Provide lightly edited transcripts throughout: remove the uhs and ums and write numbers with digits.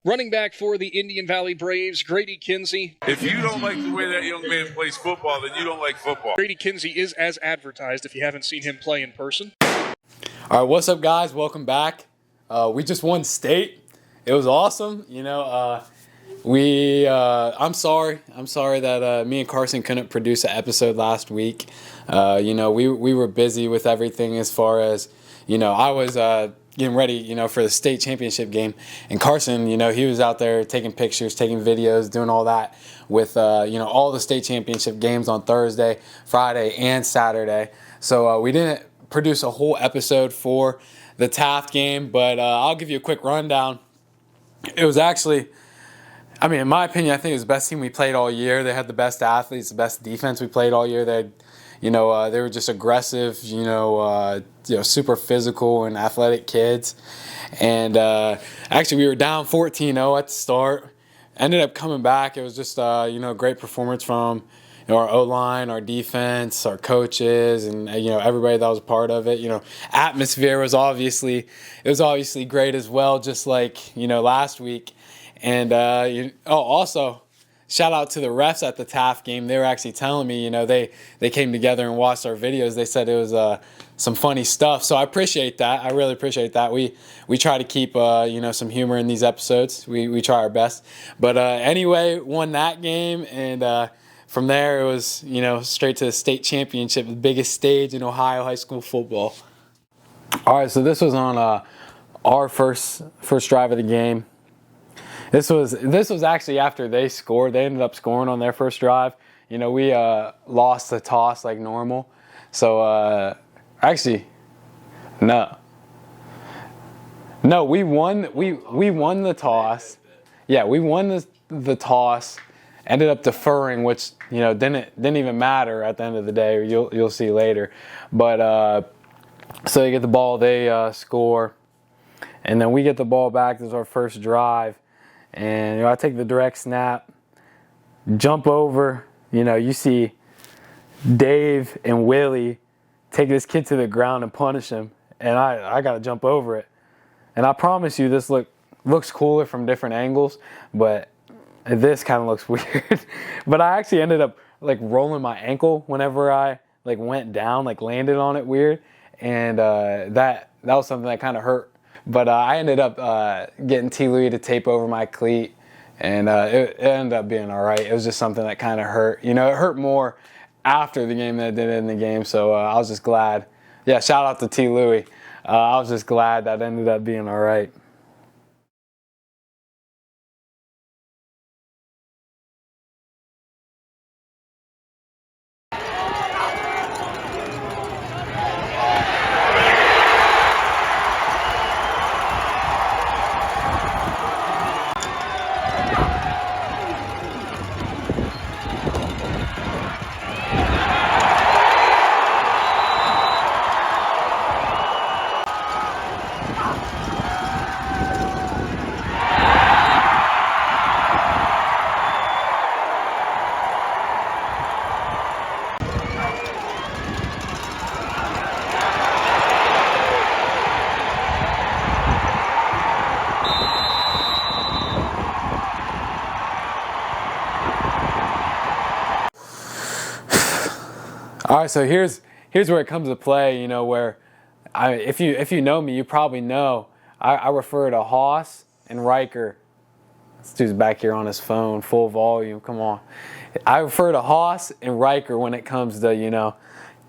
Running back for the Indian Valley Braves, Grady Kinsey. If you don't like the way that young man plays football, then you don't like football. Grady Kinsey is as advertised if you haven't seen him play in person. All right, what's up, guys? Welcome back. We just won state. It was awesome. I'm sorry that me and Carson couldn't produce an episode last week. We were busy with everything as far as, I was getting ready, for the state championship game. And Carson, he was out there taking pictures, taking videos, doing all that with, all the state championship games on Thursday, Friday, and Saturday. So we didn't produce a whole episode for the Taft game, but I'll give you a quick rundown. It was actually, in my opinion, I think it was the best team we played all year. They had the best athletes, the best defense we played all year. They were just aggressive, super physical and athletic kids. And actually, we were down 14-0 at the start. Ended up coming back. It was just, great performance from our O-line, our defense, our coaches, and everybody that was a part of it. Atmosphere was obviously great as well, just like last week. And also, shout out to the refs at the Taft game. They were actually telling me, they came together and watched our videos. They said it was some funny stuff. So I appreciate that. I really appreciate that. We try to keep some humor in these episodes. We try our best. But anyway, won that game, and from there it was straight to the state championship, the biggest stage in Ohio high school football. All right, so this was on our first drive of the game. This was actually after they scored. They ended up scoring on their first drive. We lost the toss like normal. So actually, no, we won the toss. Yeah, we won the toss. Ended up deferring, which didn't even matter at the end of the day. You'll see later. But so they get the ball, they score, and then we get the ball back. This is our first drive. And I take the direct snap, jump over. You see Dave and Willie take this kid to the ground and punish him, and I got to jump over it. And I promise you, this looks cooler from different angles, but this kind of looks weird. But I actually ended up rolling my ankle whenever I went down, landed on it weird, and that was something that kind of hurt. But I ended up getting T. Louis to tape over my cleat, and it ended up being all right. It was just something that kind of hurt. It hurt more after the game than it did in the game, so I was just glad. Yeah, shout out to T. Louis. I was just glad that ended up being all right. All right, so here's where it comes to play. Where if you know me, you probably know I refer to Haas and Riker. This dude's back here on his phone, full volume. Come on, I refer to Haas and Riker when it comes to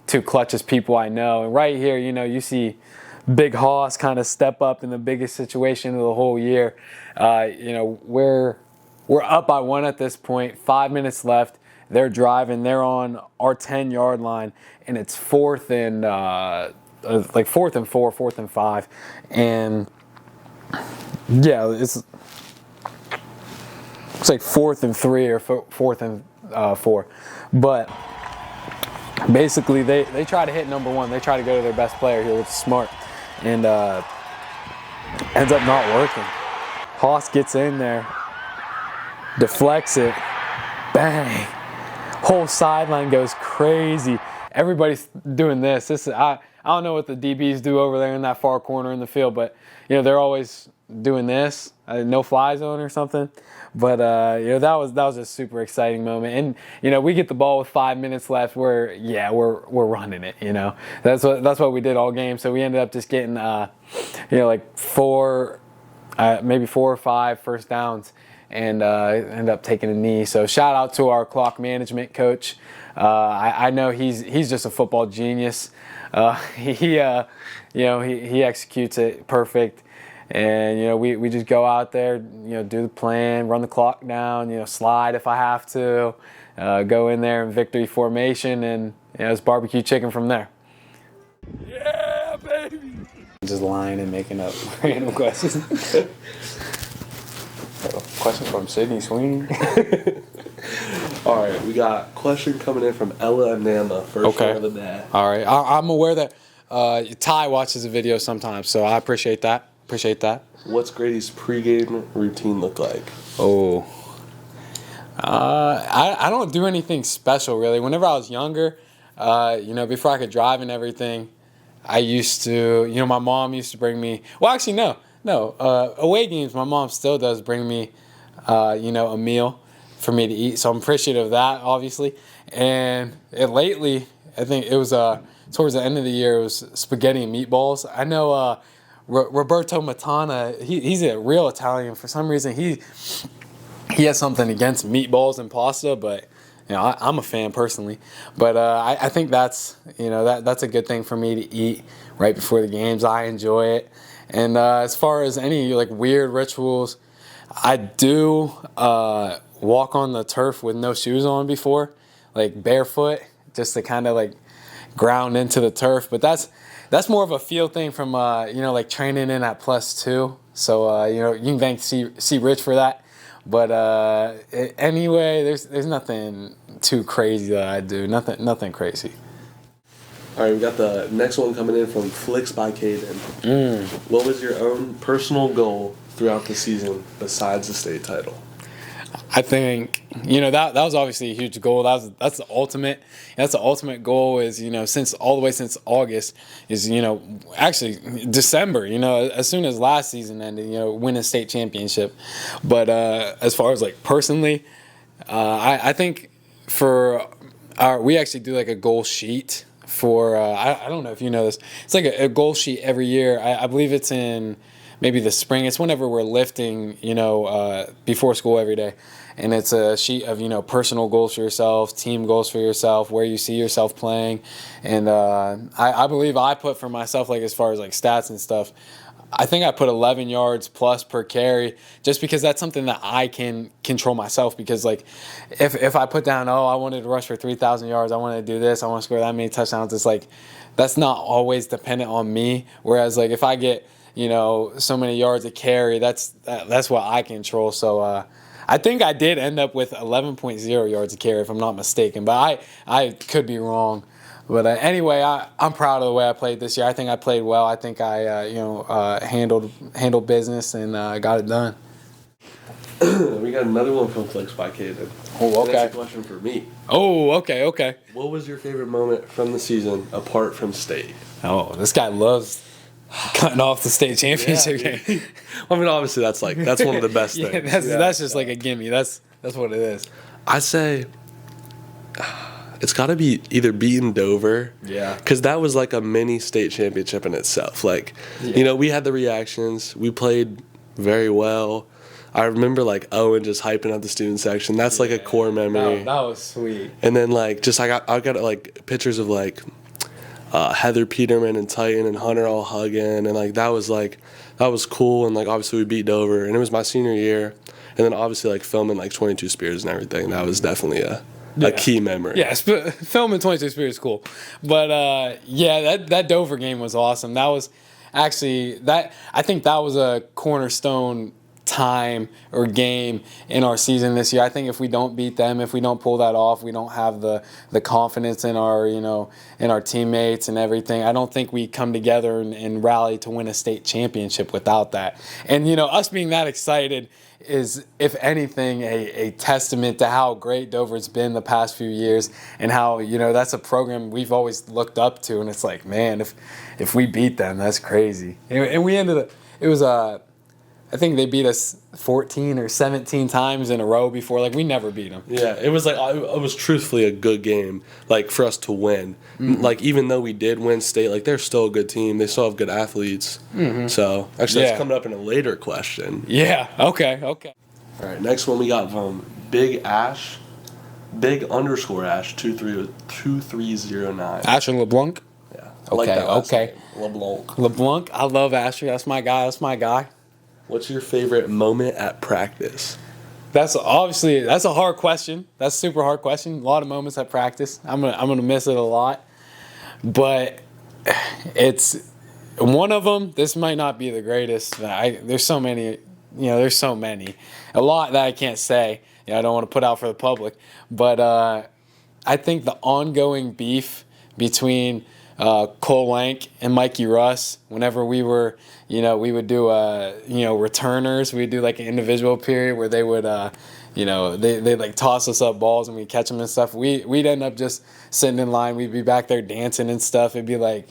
two clutchest people I know. And right here, you see Big Haas kind of step up in the biggest situation of the whole year. We're up by 1 at this point. 5 minutes left. They're driving. They're on our 10-yard line, and it's 4th and 4, 4th and 5, and yeah, it's like 4th and 3 or 4th and 4. But basically, they try to hit number 1. They try to go to their best player here, which is smart, and ends up not working. Haas gets in there, deflects it, bang. Whole sideline goes crazy. Everybody's doing this. I don't know what the DBs do over there in that far corner in the field, but they're always doing this, no fly zone or something. But that was a super exciting moment, and we get the ball with 5 minutes left. We're running it. That's what we did all game. So we ended up just getting like maybe 4 or 5 first downs, and end up taking a knee. So shout out to our clock management coach. I know he's just a football genius. He executes it perfect. And we just go out there, do the plan, run the clock down, slide if I have to, go in there in victory formation, and it's barbecue chicken from there. Yeah, baby. Just lying and making up random questions. Question from Sydney Sweeney. All right, we got a question coming in from Ella and Nana. First one of the day. All right, I'm aware that Ty watches the video sometimes, so I appreciate that. What's Grady's pregame routine look like? Oh, I don't do anything special really. Whenever I was younger, before I could drive and everything, I used to, my mom used to bring me. Well, actually, no. Away games, my mom still does bring me, a meal for me to eat. So I'm appreciative of that, obviously. And lately, I think it was towards the end of the year, it was spaghetti and meatballs. I know. Roberto Matana, he's a real Italian. For some reason, he has something against meatballs and pasta, but I'm a fan personally. But I think that's that's a good thing for me to eat right before the games. I enjoy it. And as far as any weird rituals, I do walk on the turf with no shoes on before, barefoot, just to kind of ground into the turf. But that's more of a feel thing from training in at +2. So you can thank C Rich for that. But anyway, there's nothing too crazy that I do. Nothing crazy. All right, we got the next one coming in from Flicks by Caden. What was your own personal goal throughout the season besides the state title? I think that was obviously a huge goal. That's the ultimate. That's the ultimate goal. Is since August is actually December. As soon as last season ended, win a state championship. But as far as personally, I think we actually do a goal sheet for I don't know if you know this. It's a goal sheet every year. I believe it's in maybe the spring. It's whenever we're lifting, before school every day. And it's a sheet of, personal goals for yourself, team goals for yourself, where you see yourself playing. And I believe I put for myself, as far as stats and stuff, I think I put 11 yards plus per carry, just because that's something that I can control myself. Because if I put down, I wanted to rush for 3,000 yards, I want to do this, I want to score that many touchdowns, it's that's not always dependent on me. Whereas if I get so many yards a carry, that's what I control. So I think I did end up with 11.0 yards a carry, if I'm not mistaken, but I could be wrong. But anyway, I'm proud of the way I played this year. I think I played well. I think I handled business and got it done. We got another one from Flicks by Caden. Oh, okay. That's a question for me. Oh, okay. What was your favorite moment from the season apart from state? Oh, this guy loves cutting off the state championship game. I mean, obviously that's one of the best things. That's just a gimme. That's what it is. I say it's got to be either beating Dover. Yeah. Because that was a mini state championship in itself. We had the reactions. We played very well. I remember Owen just hyping up the student section. That's a core memory. That was sweet. And then I got pictures of Heather Peterman and Titan and Hunter all hugging, and that was cool. And obviously we beat Dover, and it was my senior year. And then obviously filming 22 Spears and everything. That was definitely a key memory. Yeah, filming 22 Spears is cool. But that Dover game was awesome. That was actually I think that was a cornerstone time or game in our season this year. I think if we don't beat them, if we don't pull that off, we don't have the confidence in our in our teammates and everything. I don't think we come together and rally to win a state championship without that. And us being that excited is, if anything, a testament to how great Dover's been the past few years, and how that's a program we've always looked up to. And it's man, if we beat them, that's crazy. And we ended up, it was I think they beat us 14 or 17 times in a row before. Like, we never beat them. Yeah, it was truthfully a good game, like, for us to win. Mm-hmm. Like, even though we did win state, like, they're still a good team. They still have good athletes. Mm-hmm. So, actually, that's coming up in a later question. Yeah, okay. All right, next one we got from Big Ash, Big_Ash 2309. Asher LeBlanc? Yeah. I like that last name. LeBlanc. I love Asher. That's my guy. What's your favorite moment at practice? That's a hard question. That's a super hard question. A lot of moments at practice. I'm gonna miss it a lot, but it's one of them. This might not be the greatest. There's so many. There's so many. A lot that I can't say. I don't want to put out for the public, but I think the ongoing beef between Cole Lank and Mikey Russ, whenever we were, we would do, returners. We'd do like an individual period where they would, they'd like toss us up balls and we'd catch them and stuff. We'd end up just sitting in line. We'd be back there dancing and stuff. It'd be like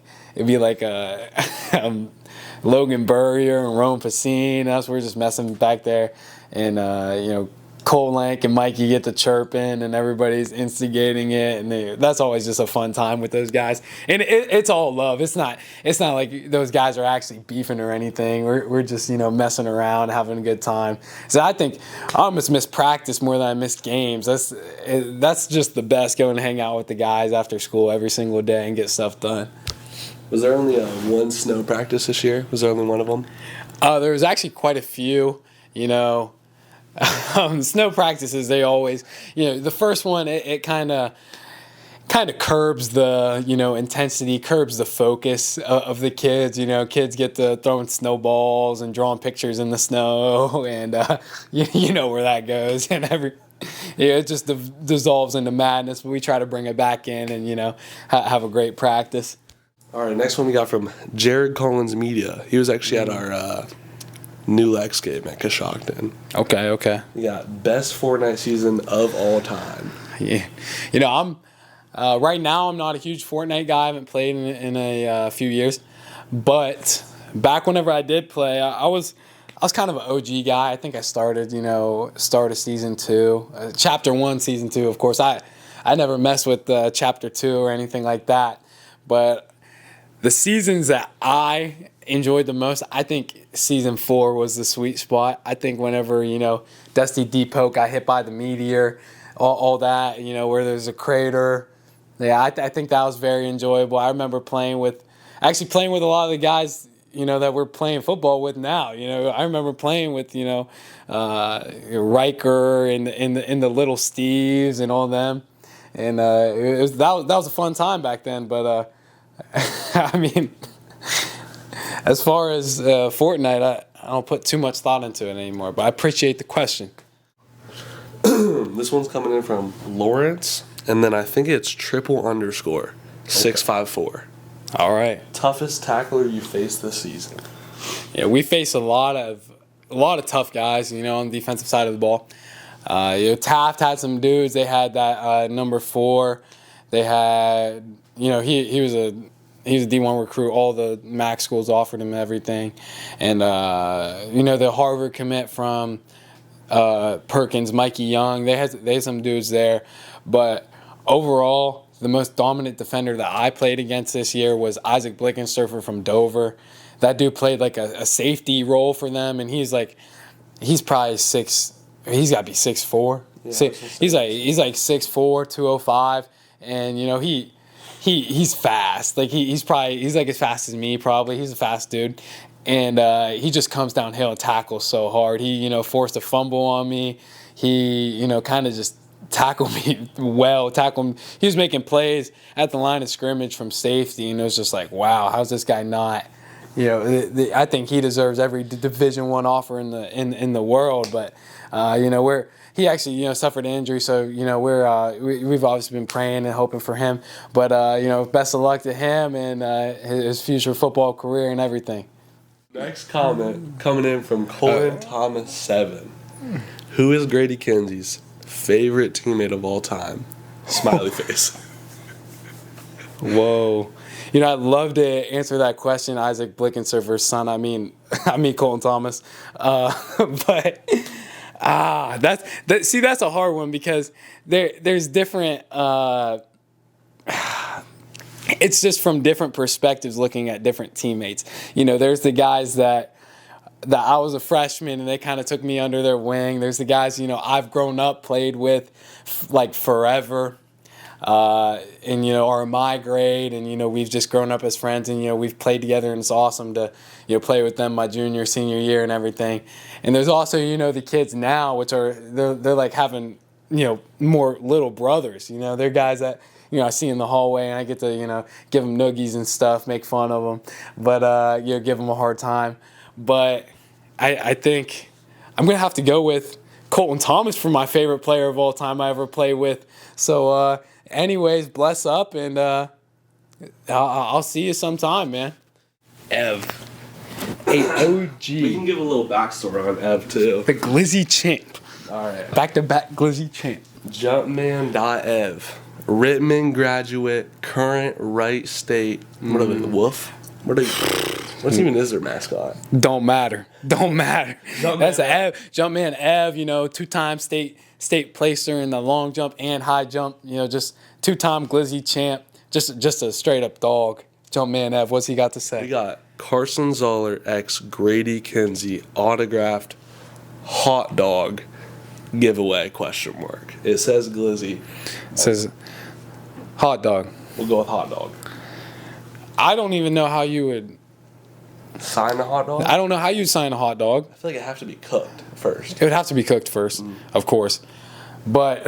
Logan Burrier and Rome Pacine. Us, we're just messing back there. And, Cole Lank and Mikey get to chirping and everybody's instigating it, and that's always just a fun time with those guys. And it's all love. It's not like those guys are actually beefing or anything. We're just messing around, having a good time. So I think I almost miss practice more than I miss games. That's just the best, going to hang out with the guys after school every single day and get stuff done. Was there only one snow practice this year? Was there only one of them? There was actually quite a few. Snow practices, they always, the first one, it kind of curbs the, intensity, curbs the focus of the kids. Kids get to throwing snowballs and drawing pictures in the snow, and you know where that goes. And it just dissolves into madness. But we try to bring it back in and, have a great practice. All right, next one we got from Jared Collins Media. He was actually at our New Lex game at Coshocton. Okay. We got best Fortnite season of all time. Yeah. I'm right now I'm not a huge Fortnite guy. I haven't played in a few years. But back whenever I did play, I was kind of an OG guy. I think I started, start of season 2. Chapter 1, season 2, of course. I never messed with chapter 2 or anything like that. But the seasons that I enjoyed the most, I think season 4 was the sweet spot. I think whenever, Dusty Deep-Poke got hit by the meteor, all that, where there's a crater. Yeah, I think that was very enjoyable. I remember playing with a lot of the guys, that we're playing football with now. I remember playing with, Riker and the little Steves and all them. And that was a fun time back then. But, I mean, as far as Fortnite, I don't put too much thought into it anymore, but I appreciate the question. This one's coming in from Lawrence, and then I think it's _654. All right. Toughest tackler you faced this season? Yeah, we face a lot of tough guys, on the defensive side of the ball. Taft had some dudes. They had that number 4. They had, he was a D1 recruit. All the MAC schools offered him everything. And, the Harvard commit from Perkins, Mikey Young, they had some dudes there. But overall, the most dominant defender that I played against this year was Isaac Blickensurfer from Dover. That dude played like a safety role for them, and he's probably he's got to be 6'4". Yeah, he's like 6'4", 205, and he's fast. Like he's like as fast as me probably. He's a fast dude, and he just comes downhill and tackles so hard. He forced a fumble on me. He kind of just tackled me well. He was making plays at the line of scrimmage from safety, and it was just like, wow, how's this guy not? I think he deserves every Division I offer in the world, but he actually suffered an injury, so we've obviously been praying and hoping for him. But best of luck to him and his future football career and everything. Next comment coming in from Colin Thomas 7. Who is Grady Kinsey's favorite teammate of all time? Smiley face. Whoa. I'd love to answer that question, Isaac Blickenserver's son. I mean Colton Thomas. But that's a hard one because there's different. It's just from different perspectives looking at different teammates. There's the guys that I was a freshman and they kind of took me under their wing. There's the guys, I've grown up, played with like forever. And are my grade, and we've just grown up as friends, and we've played together, and it's awesome to play with them my junior, senior year, and everything. And there's also the kids now, which are they're like having more little brothers. They're guys that I see in the hallway, and I get to give them noogies and stuff, make fun of them, but give them a hard time. But I think I'm gonna have to go with Colton Thomas for my favorite player of all time I ever played with. So. Anyways, bless up, and I'll see you sometime, man. Ev. Hey, OG. We can give a little backstory on Ev, too. The Glizzy champ. All right. Back-to-back Glizzy champ. Jumpman.ev. Rittman graduate, current Wright State. What are they, the Wolf? What even is their mascot? Don't matter. That's an Ev. Jumpman Ev, two-time state placer in the long jump and high jump, just two-time Glizzy champ, just a straight-up dog. Jumpman Ev, what's he got to say? We got Carson Zoller x Grady Kinsey autographed hot dog giveaway, ? It says Glizzy. It says hot dog. We'll go with hot dog. I don't even know how you would... Sign a hot dog? I don't know how you'd sign a hot dog. I feel like it has to be cooked first. It would have to be cooked first, of course. But,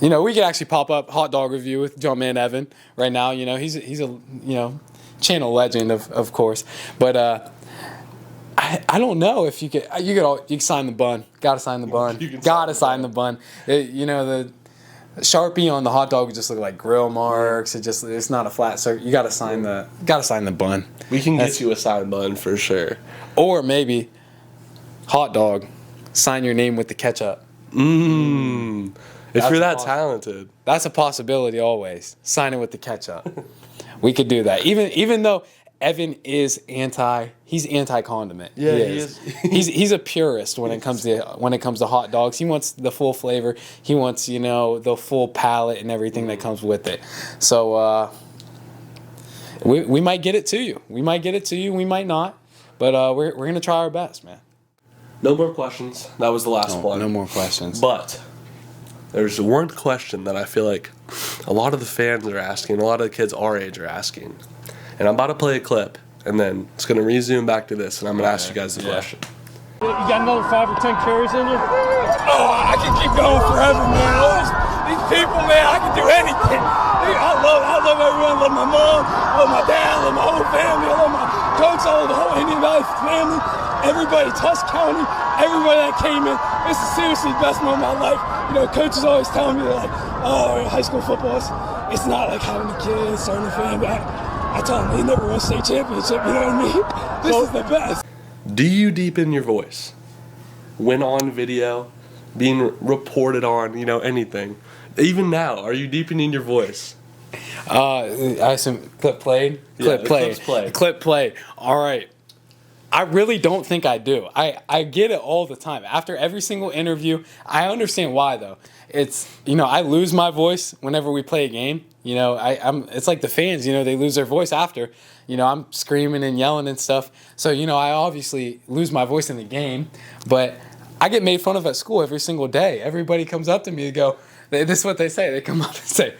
we could actually pop up hot dog review with Jumpman Evan right now. He's a channel legend, of course. But I don't know if you could sign the bun. Gotta sign the bun. Gotta sign the bun. The Sharpie on the hot dog would just look like grill marks. It's not a flat circle. You gotta sign the bun. We can get you a signed bun for sure. Or maybe hot dog, sign your name with the ketchup. If you're that talented. That's a possibility always. Sign it with the ketchup. We could do that. Even though Evan is he's anti-condiment. Yeah, he is. He's a purist when it comes to hot dogs. He wants the full flavor. He wants, the full palate and everything that comes with it. So we might get it to you. We might not. But we're going to try our best, man. No more questions. That was the last one. No more questions. But there's one question that I feel like a lot of the fans are asking, a lot of the kids our age are asking. And I'm about to play a clip, and then it's going to resume back to this, and I'm going to ask you guys the question. You got another 5 or 10 carries in you? Oh, I can keep going forever, man. These people, man, I can do anything. I love everyone. I love my mom. I love my dad. I love my whole family. I love my coach. I love the whole Indian Valley family. Everybody, Tusk County, everybody that came in. This is seriously the best moment of my life. Coaches always telling me, like, oh, high school football, it's not like having a kid, starting a family. I tell them, they never won a state championship, you know what I mean? This is the best. Do you deepen your voice? When on video, being reported on, anything? Even now, are you deepening your voice? I assume clip played? Yeah, clip's played. Clip played. All right. I really don't think I do. I get it all the time. After every single interview, I understand why, though. It's, I lose my voice whenever we play a game. It's like the fans, they lose their voice after. I'm screaming and yelling and stuff. So, I obviously lose my voice in the game. But I get made fun of at school every single day. Everybody comes up to me and go, this is what they say. They come up and say,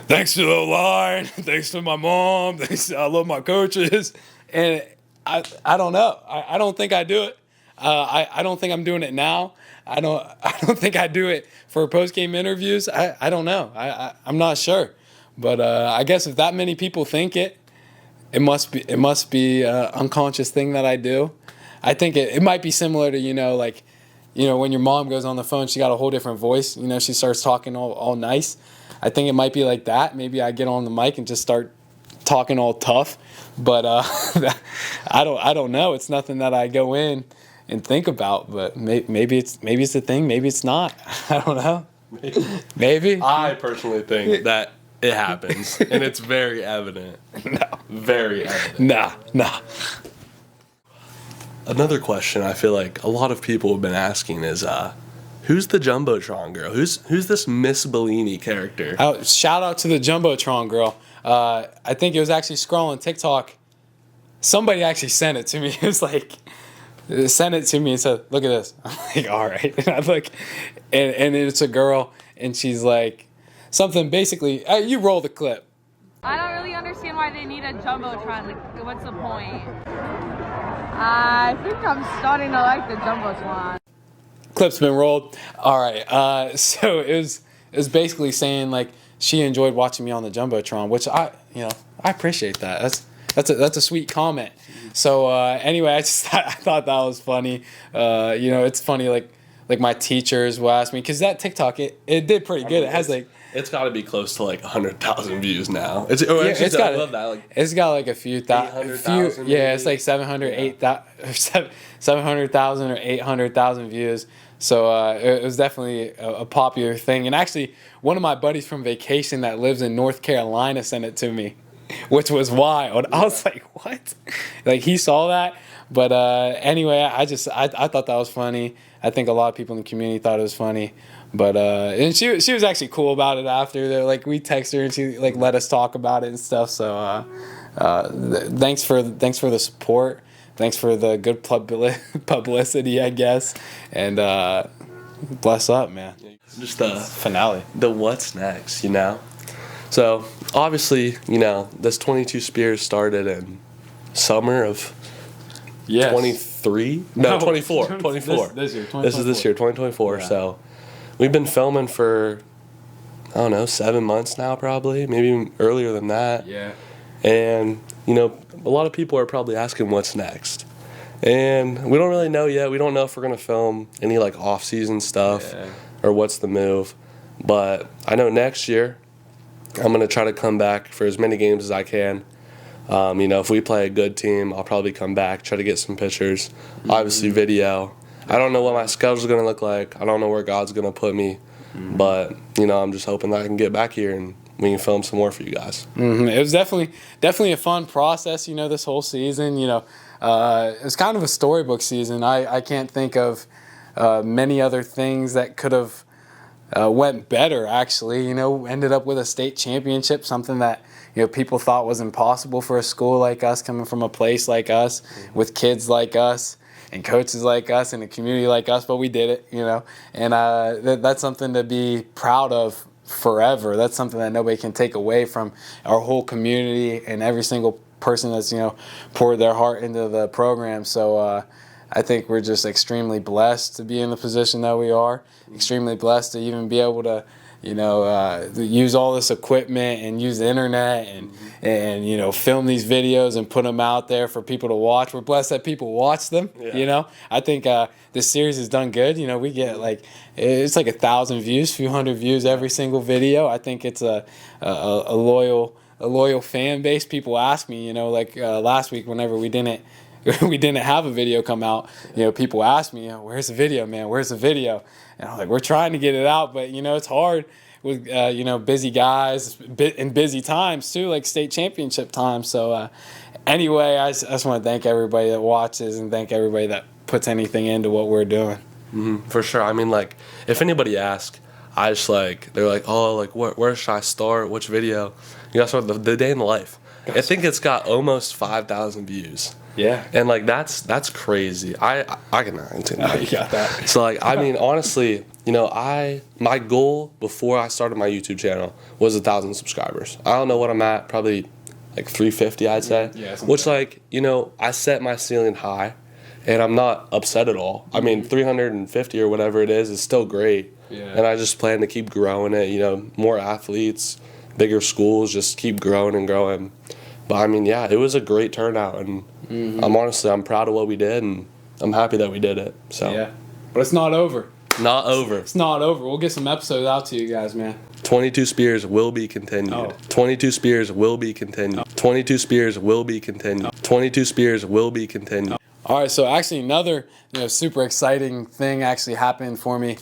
thanks to the line, thanks to my mom, I love my coaches. And I don't know. I don't think I do it. I don't think I'm doing it now. I don't think I do it for post-game interviews. I don't know. I'm not sure. But I guess if that many people think it must be an unconscious thing that I do. I think it might be similar to, when your mom goes on the phone, she got a whole different voice. She starts talking all nice. I think it might be like that. Maybe I get on the mic and just start talking all tough. But I don't know. It's nothing that I go in and think about. But maybe it's a thing. Maybe it's not. I don't know. Maybe. I personally think that it happens, and it's very evident. No. Very evident. Nah. Another question I feel like a lot of people have been asking is, who's the Jumbotron girl? Who's this Miss Bellini character? Oh, shout out to the Jumbotron girl. I think it was actually scrolling TikTok. Somebody actually sent it to me. It was like, sent it to me and said, "Look at this." I'm like, all right. And I look, and it's a girl, and she's like, something basically. You roll the clip. I don't really understand why they need a Jumbotron. Like, what's the point? I think I'm starting to like the Jumbotron. Clip's been rolled. All right. So it was basically saying like she enjoyed watching me on the Jumbotron, which I appreciate that. That's a sweet comment. So anyway, I thought that was funny. It's funny like my teachers will ask me because that TikTok it did pretty good. It has like. It's got to be close to like 100,000 views now. It's got like a few thousand. Yeah, it's like 700,000 or 800,000 views. So it was definitely a popular thing. And actually, one of my buddies from vacation that lives in North Carolina sent it to me, which was wild. I was like, what? Like he saw that. But anyway, I thought that was funny. I think a lot of people in the community thought it was funny. But and she was actually cool about it after. They're like we texted her and she like let us talk about it and stuff. So thanks for the support. Thanks for the good publicity, I guess. And bless up, man. Just the finale. The what's next, So obviously, this 22 Spears started in summer of 23? No, 24. 24. This year, 2024. This is this year, 2024. Yeah. So we've been filming for, I don't know, 7 months now probably, maybe even earlier than that. Yeah. And, a lot of people are probably asking what's next. And we don't really know yet. We don't know if we're going to film any, like, off-season stuff or what's the move. But I know next year I'm going to try to come back for as many games as I can. If we play a good team, I'll probably come back, try to get some pictures, obviously video. I don't know what my schedule's going to look like. I don't know where God's going to put me. But, I'm just hoping that I can get back here and we can film some more for you guys. It was definitely a fun process, this whole season. It was kind of a storybook season. I can't think of many other things that could have went better, actually. Ended up with a state championship, something that people thought was impossible for a school like us, coming from a place like us, with kids like us, and coaches like us, and a community like us, but we did it, And that's something to be proud of forever. That's something that nobody can take away from our whole community and every single person that's, poured their heart into the program. So I think we're just extremely blessed to be in the position that we are, extremely blessed to even be able to use all this equipment and use the internet and film these videos and put them out there for people to watch. We're blessed that people watch them. Yeah. I think this series has done good. We get it's like 1,000 views, few hundred views every single video. I think it's a loyal fan base. People ask me, last week whenever we didn't have a video come out, people ask me, where's the video, man? Where's the video? And I'm like, we're trying to get it out, but it's hard with busy guys in busy times too, like state championship time. So anyway, I just want to thank everybody that watches and thank everybody that puts anything into what we're doing. For sure. I mean, if anybody asks, I just they're like, oh, where should I start? Which video? You gotta start the day in the life. I think it's got almost 5,000 views. Yeah. And that's crazy. I cannot. You got that. So honestly, my goal before I started my YouTube channel was 1,000 subscribers. I don't know what I'm at, probably 350, I'd say. Yeah. Which I set my ceiling high, and I'm not upset at all. I mean, 350 or whatever it is still great. Yeah. And I just plan to keep growing it. More athletes, bigger schools, just keep growing and growing. But it was a great turnout, and I'm proud of what we did, and I'm happy that we did it. So yeah, but it's not over. Not over. It's not over. We'll get some episodes out to you guys, man. 22 Spears will be continued. Oh. 22 Spears will be continued. 22 Spears will be continued. 22 Spears will be continued. All right, so actually another super exciting thing actually happened for me.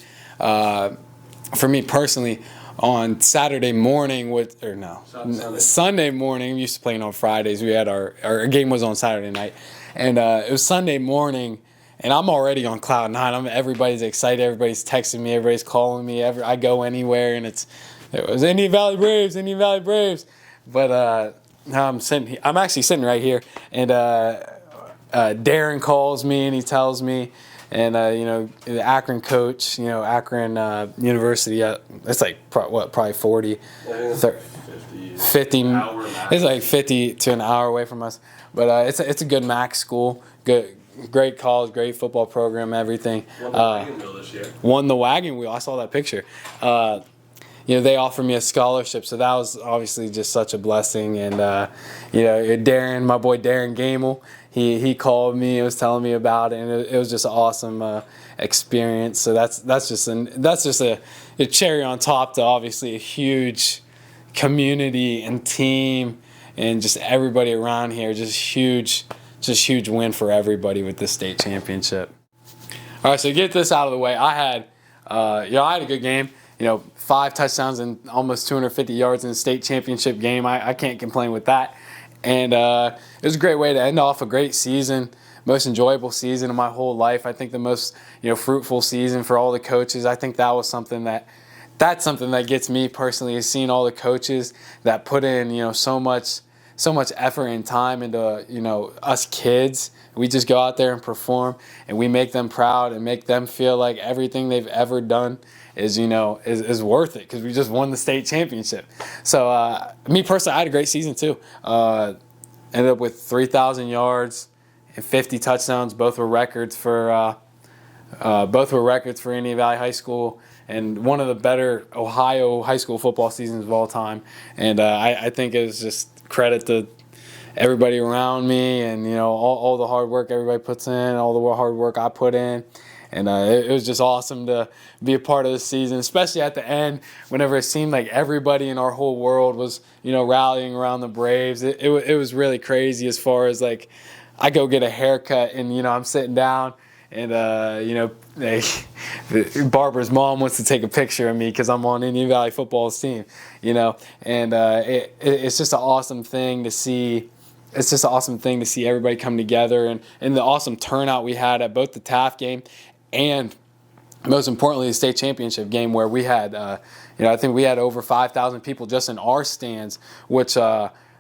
for me personally, on Saturday morning Sunday morning. We used to playing on Fridays. We had our game was on Saturday night, and it was Sunday morning, and I'm already on cloud nine. Everybody's excited. Everybody's texting me. Everybody's calling me. I go anywhere, and it was Indian Valley Braves, Indian Valley Braves. But now I'm actually sitting right here, and Darren calls me and he tells me. And, the Akron coach, Akron University, it's like, probably 40, 50, it's like 50 to an hour away from us. But it's a good MAC school, great college, great football program, everything. Won the wagon wheel this year. Won the wagon wheel. I saw that picture. They offered me a scholarship, so that was obviously just such a blessing. And, Darren, my boy Darren Gamel, he called me and was telling me about it, and it was just an awesome experience. So that's just a cherry on top to obviously a huge community and team and just everybody around here. Just huge win for everybody with this state championship. All right, so to get this out of the way, I had a good game. 5 touchdowns and almost 250 yards in the state championship game. I can't complain with that. And it was a great way to end off a great season, most enjoyable season of my whole life. I think the most fruitful season for all the coaches. I think that was something that's something that gets me personally, is seeing all the coaches that put in so much effort and time into us kids. We just go out there and perform, and we make them proud and make them feel like everything they've ever done is worth it, because we just won the state championship. So me personally, I had a great season too. Ended up with 3,000 yards and 50 touchdowns. Both were records for Indian Valley High School, and one of the better Ohio high school football seasons of all time. And I think it was just credit to everybody around me, and all the hard work everybody puts in, all the hard work I put in. And it was just awesome to be a part of the season, especially at the end, whenever it seemed like everybody in our whole world was, rallying around the Braves. It was really crazy, as far as like, I go get a haircut and, I'm sitting down and, Barbara's mom wants to take a picture of me because I'm on Indian Valley football's team, and it's just an awesome thing to see. It's just an awesome thing to see everybody come together, and the awesome turnout we had at both the Taft game and, most importantly, the state championship game, where we had, I think we had over 5,000 people just in our stands, which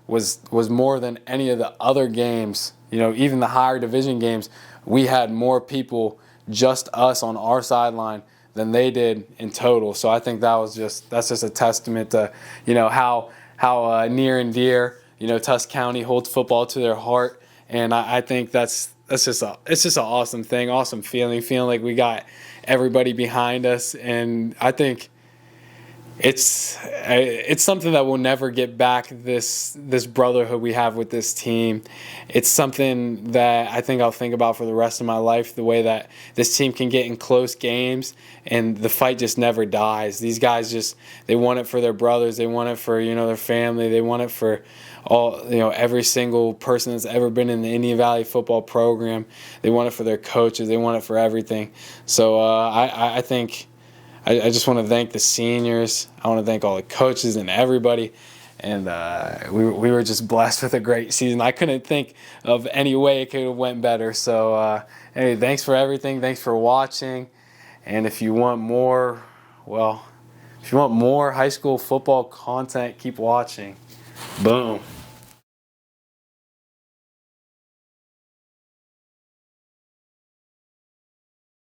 was more than any of the other games. Even the higher division games, we had more people, just us on our sideline, than they did in total. So I think that's just a testament to how near and dear Tusk County holds football to their heart, and I think it's just an awesome thing, awesome feeling like we got everybody behind us. And I think it's something that we'll never get back, this brotherhood we have with this team. It's something that I think I'll think about for the rest of my life, the way that this team can get in close games and the fight just never dies. These guys they want it for their brothers, they want it for their family, they want it for all every single person that's ever been in the Indian Valley football program. They want it for their coaches, they want it for everything. So I think I just want to thank the seniors. I want to thank all the coaches and everybody. And we were just blessed with a great season. I couldn't think of any way it could have went better. So anyway, thanks for everything. Thanks for watching. And if you want more high school football content, keep watching. Boom.